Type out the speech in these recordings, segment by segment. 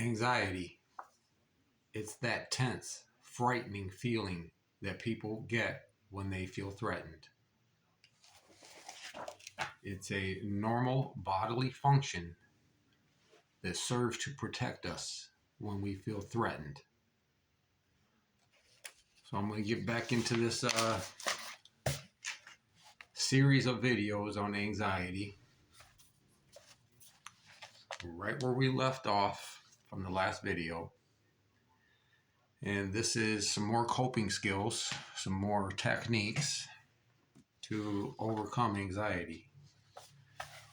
Anxiety, it's that tense, frightening feeling that people get when they feel threatened. It's a normal bodily function that serves to protect us when we feel threatened. So I'm going to get back into this series of videos on anxiety. Right where we left off from the last video. And this is some more coping skills, some more techniques to overcome anxiety.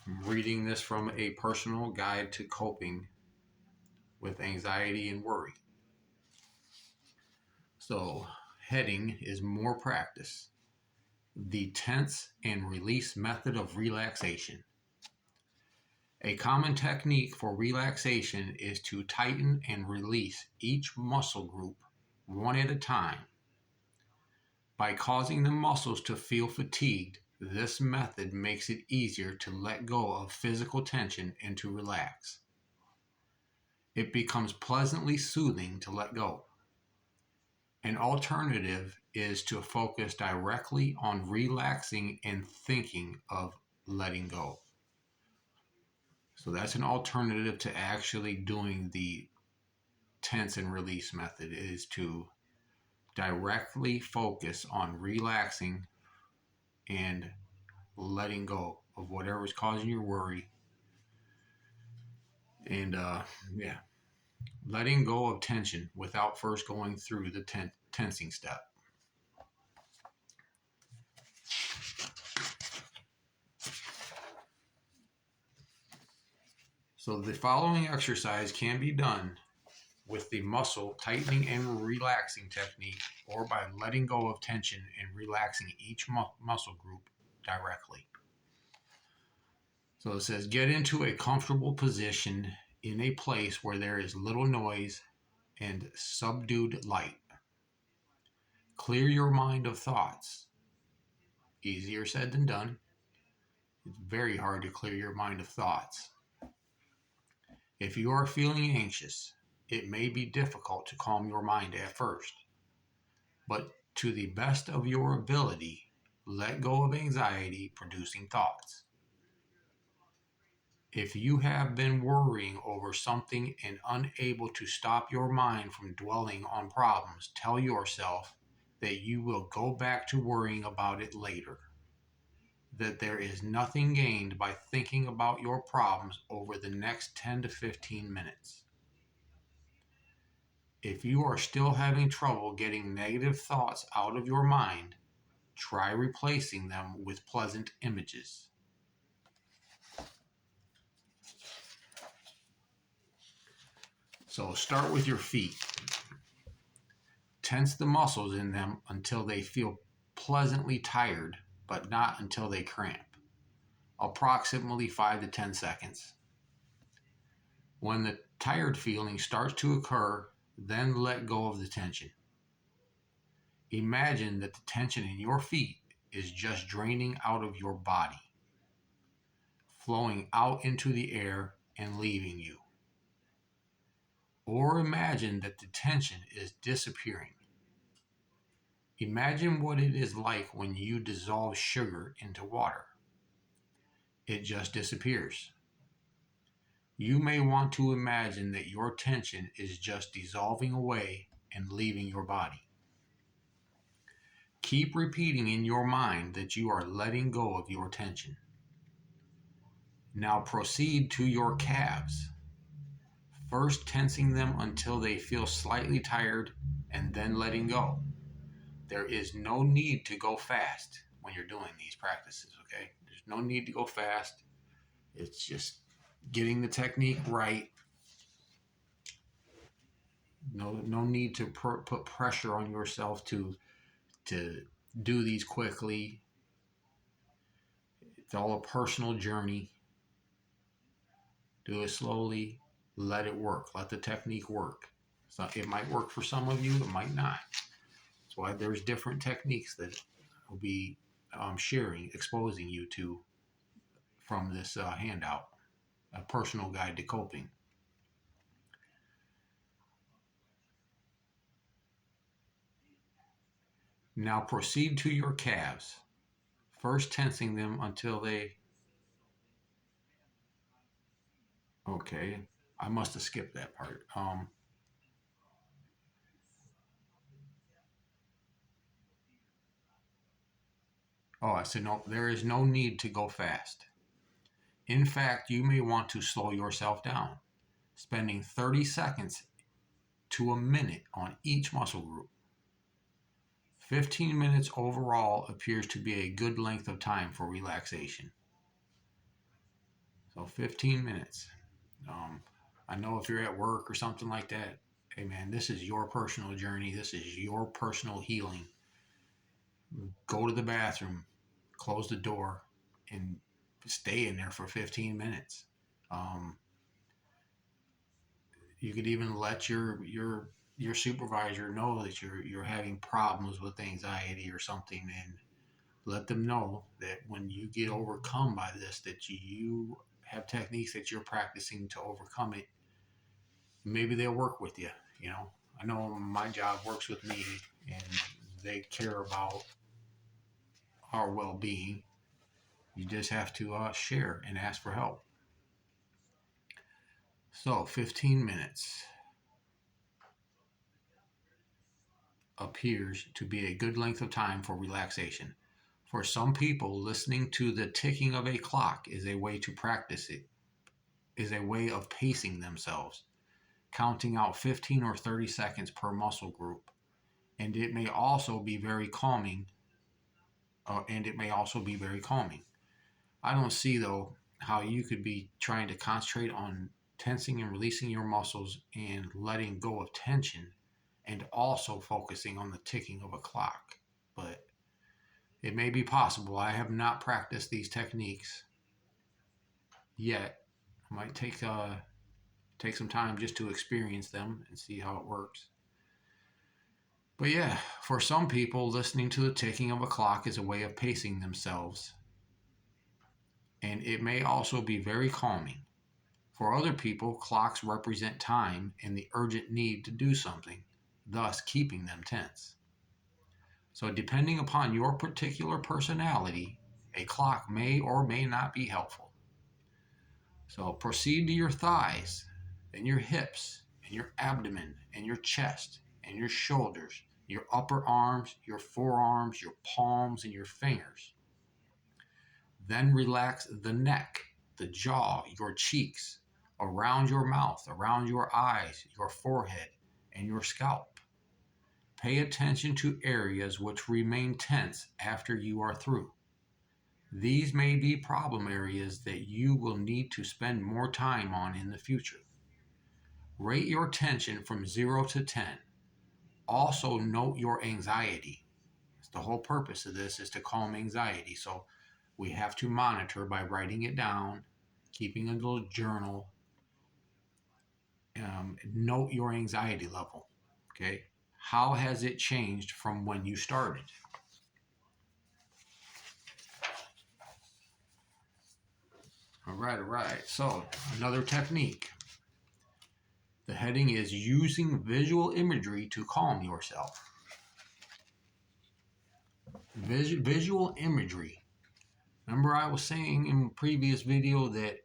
I'm reading this from a personal guide to coping with anxiety and worry. So, heading is more practice. The tense and release method of relaxation. A common technique for relaxation is to tighten and release each muscle group one at a time. By causing the muscles to feel fatigued, this method makes it easier to let go of physical tension and to relax. It becomes pleasantly soothing to let go. An alternative is to focus directly on relaxing and thinking of letting go. So that's an alternative to actually doing the tense and release method, is to directly focus on relaxing and letting go of whatever is causing your worry. And letting go of tension without first going through the tensing step. So the following exercise can be done with the muscle tightening and relaxing technique, or by letting go of tension and relaxing each muscle group directly. So it says, get into a comfortable position in a place where there is little noise and subdued light. Clear your mind of thoughts. Easier said than done. It's very hard to clear your mind of thoughts. If you are feeling anxious, it may be difficult to calm your mind at first, but to the best of your ability, let go of anxiety-producing thoughts. If you have been worrying over something and unable to stop your mind from dwelling on problems, tell yourself that you will go back to worrying about it later. That there is nothing gained by thinking about your problems over the next 10 to 15 minutes. If you are still having trouble getting negative thoughts out of your mind, try replacing them with pleasant images. So start with your feet. Tense the muscles in them until they feel pleasantly tired, but not until they cramp. Approximately 5 to 10 seconds. When the tired feeling starts to occur, then let go of the tension. Imagine that the tension in your feet is just draining out of your body, flowing out into the air and leaving you. Or imagine that the tension is disappearing. Imagine what it is like when you dissolve sugar into water. It just disappears. You may want to imagine that your tension is just dissolving away and leaving your body. Keep repeating in your mind that you are letting go of your tension. Now proceed to your calves. First tensing them until they feel slightly tired and then letting go. There is no need to go fast when you're doing these practices, okay? There's no need to go fast. It's just getting the technique right. No need to put pressure on yourself to do these quickly. It's all a personal journey. Do it slowly. Let it work. Let the technique work. So it might work for some of you. It might not. That's why there's different techniques that will be exposing you to from this handout, a personal guide to coping. Now proceed to your calves, first tensing them until they... Okay, I must have skipped that part. I said no, there is no need to go fast. In fact, you may want to slow yourself down, spending 30 seconds to a minute on each muscle group. 15 minutes overall appears to be a good length of time for relaxation. So 15 minutes. Um, I know if you're at work or something like that, hey man, this is your personal journey. This is your personal healing. Go to the bathroom, close the door, and stay in there for 15 minutes. Um, you could even let your supervisor know that you're having problems with anxiety or something, and let them know that when you get overcome by this, that you have techniques that you're practicing to overcome it. Maybe they'll work with you. You know, I know my job works with me, and they care about our well-being. You just have to share and ask for help. So 15 minutes appears to be a good length of time for relaxation. For some people, listening to the ticking of a clock is a way to practice it, is a way of pacing themselves, counting out 15 or 30 seconds per muscle group. And it may also be very calming. I don't see, though, how you could be trying to concentrate on tensing and releasing your muscles and letting go of tension and also focusing on the ticking of a clock. But it may be possible. I have not practiced these techniques yet. I might take some time just to experience them and see how it works. But yeah, for some people, listening to the ticking of a clock is a way of pacing themselves, and it may also be very calming. For other people, clocks represent time and the urgent need to do something, thus keeping them tense. So, depending upon your particular personality, a clock may or may not be helpful. So, proceed to your thighs, then your hips, and your abdomen, and your chest, and your shoulders, your upper arms, your forearms, your palms, and your fingers. Then relax the neck, the jaw, your cheeks, around your mouth, around your eyes, your forehead, and your scalp. Pay attention to areas which remain tense after you are through. These may be problem areas that you will need to spend more time on in the future. Rate your tension from 0 to 10. Also note your anxiety. The whole purpose of this is to calm anxiety. So we have to monitor by writing it down, keeping a little journal. Note your anxiety level. Okay. How has it changed from when you started? All right. So another technique. The heading is using visual imagery to calm yourself. Visual imagery. Remember I was saying in previous video that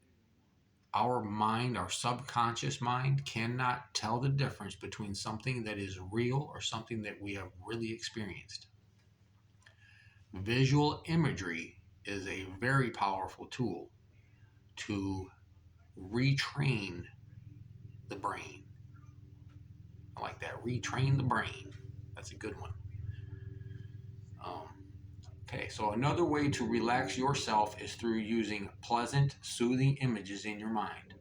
our mind, our subconscious mind, cannot tell the difference between something that is real or something that we have really experienced. Visual imagery is a very powerful tool to retrain the brain. I like that. Retrain the brain. That's a good one. Okay, so another way to relax yourself is through using pleasant, soothing images in your mind.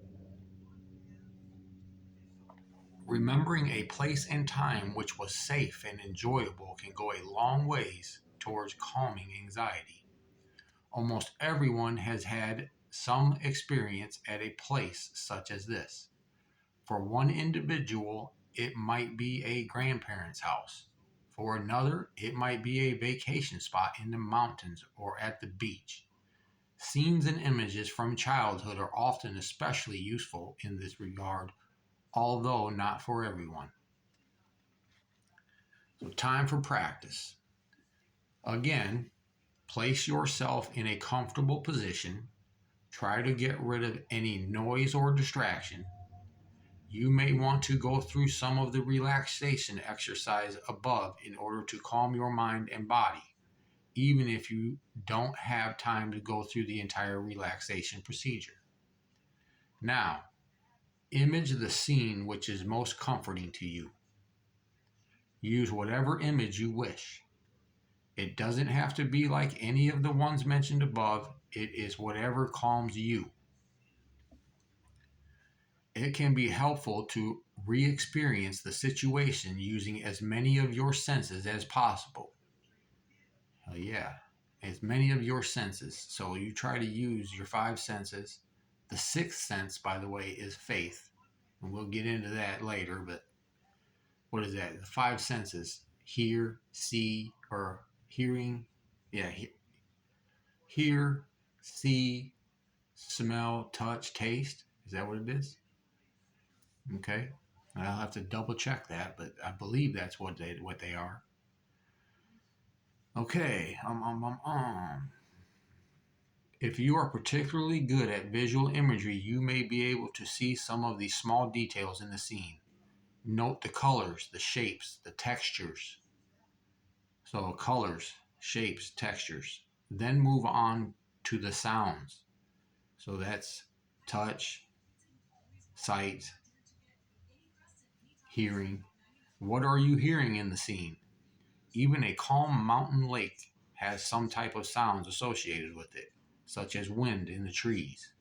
Remembering a place and time which was safe and enjoyable can go a long ways towards calming anxiety. Almost everyone has had some experience at a place such as this. For one individual, it might be a grandparent's house. For another, it might be a vacation spot in the mountains or at the beach. Scenes and images from childhood are often especially useful in this regard, although not for everyone. So, time for practice. Again, place yourself in a comfortable position. Try to get rid of any noise or distraction. You may want to go through some of the relaxation exercise above in order to calm your mind and body, even if you don't have time to go through the entire relaxation procedure. Now, image the scene which is most comforting to you. Use whatever image you wish. It doesn't have to be like any of the ones mentioned above. It is whatever calms you. It can be helpful to re-experience the situation using as many of your senses as possible. Yeah, as many of your senses. So you try to use your five senses. The sixth sense, by the way, is faith. And we'll get into that later, but what is that? The five senses: hear, see, or hearing. Yeah, hear, see, smell, touch, taste. Is that what it is? Okay. I'll have to double check that, but I believe that's what they are. Okay. If you are particularly good at visual imagery, you may be able to see some of these small details in the scene. Note the colors, the shapes, the textures. So colors, shapes, textures. Then move on to the sounds. So that's touch, sight, hearing. What are you hearing in the scene? Even a calm mountain lake has some type of sounds associated with it, such as wind in the trees.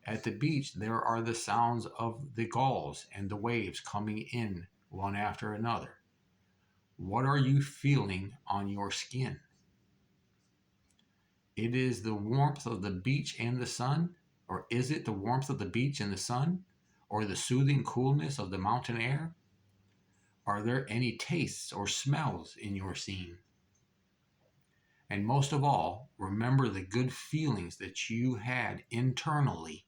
At the beach, there are the sounds of the gulls and the waves coming in one after another. What are you feeling on your skin? It is the warmth of the beach and the sun? Or is it the warmth of the beach and the sun? Or the soothing coolness of the mountain air? Are there any tastes or smells in your scene? And most of all, remember the good feelings that you had internally,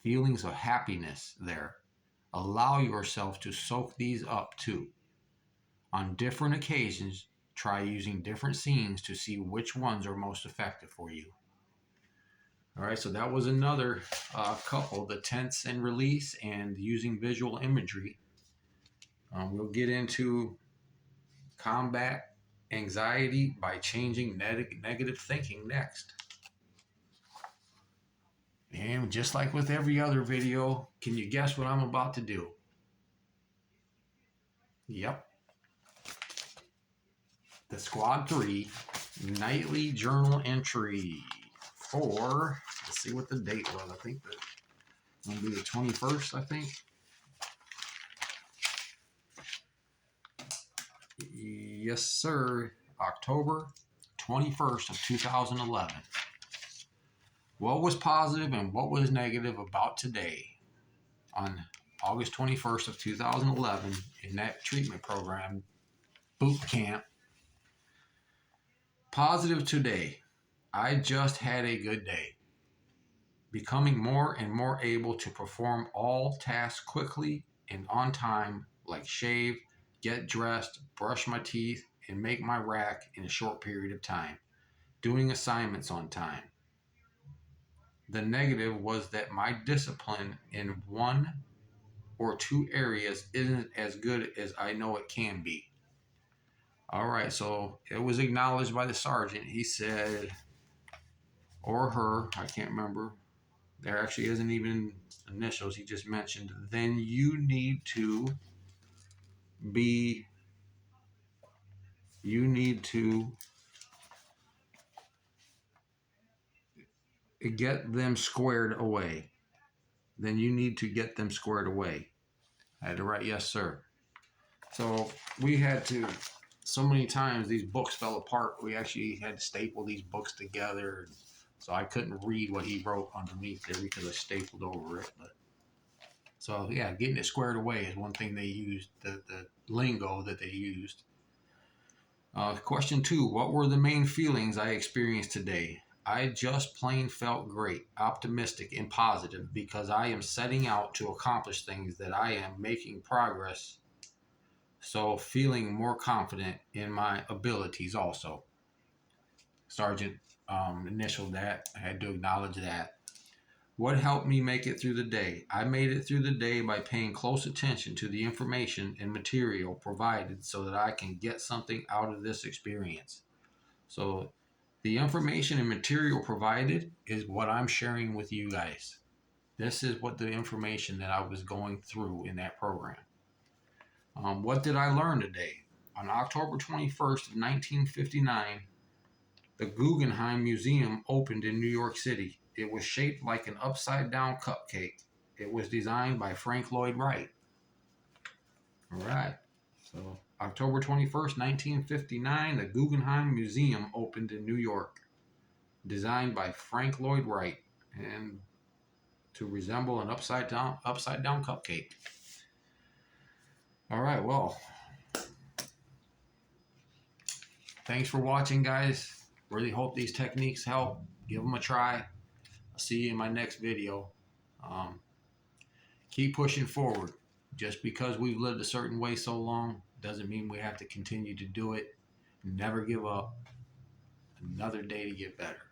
feelings of happiness there. Allow yourself to soak these up too. On different occasions, try using different scenes to see which ones are most effective for you. All right, so that was another couple, the tense and release and using visual imagery. We'll get into combat anxiety by changing negative thinking next. And just like with every other video, can you guess what I'm about to do? Yep. The Squad 3 nightly journal entry for, let's see what the date was. I think it's going to be the 21st, I think. Yes, sir. October 21st of 2011. What was positive and what was negative about today on August 21st of 2011 in that treatment program, boot camp? Positive today. I just had a good day. Becoming more and more able to perform all tasks quickly and on time, like shave, get dressed, brush my teeth, and make my rack in a short period of time. Doing assignments on time. The negative was that my discipline in one or two areas isn't as good as I know it can be. All right, so it was acknowledged by the sergeant. He said, or her, I can't remember. There actually isn't even initials. He just mentioned, then you need to get them squared away. Then you need to get them squared away. I had to write, yes, sir. So we had to, so many times these books fell apart. We actually had to staple these books together. So I couldn't read what he wrote underneath there because I stapled over it. But so yeah, getting it squared away is one thing they used, the lingo that they used. Question 2, what were the main feelings I experienced today? I just plain felt great, optimistic, and positive because I am setting out to accomplish things that I am making progress. So feeling more confident in my abilities also. Sergeant initialed that. I had to acknowledge that. What helped me make it through the day? I made it through the day by paying close attention to the information and material provided so that I can get something out of this experience. So the information and material provided is what I'm sharing with you guys. This is what the information that I was going through in that program. What did I learn today? On October 21st of 1959, the Guggenheim Museum opened in New York City. It was shaped like an upside-down cupcake. It was designed by Frank Lloyd Wright. All right. So October 21st, 1959, the Guggenheim Museum opened in New York. Designed by Frank Lloyd Wright and to resemble an upside down cupcake. All right, well, thanks for watching, guys. Really hope these techniques help. Give them a try. I'll see you in my next video. Keep pushing forward. Just because we've lived a certain way so long doesn't mean we have to continue to do it. Never give up. Another day to get better.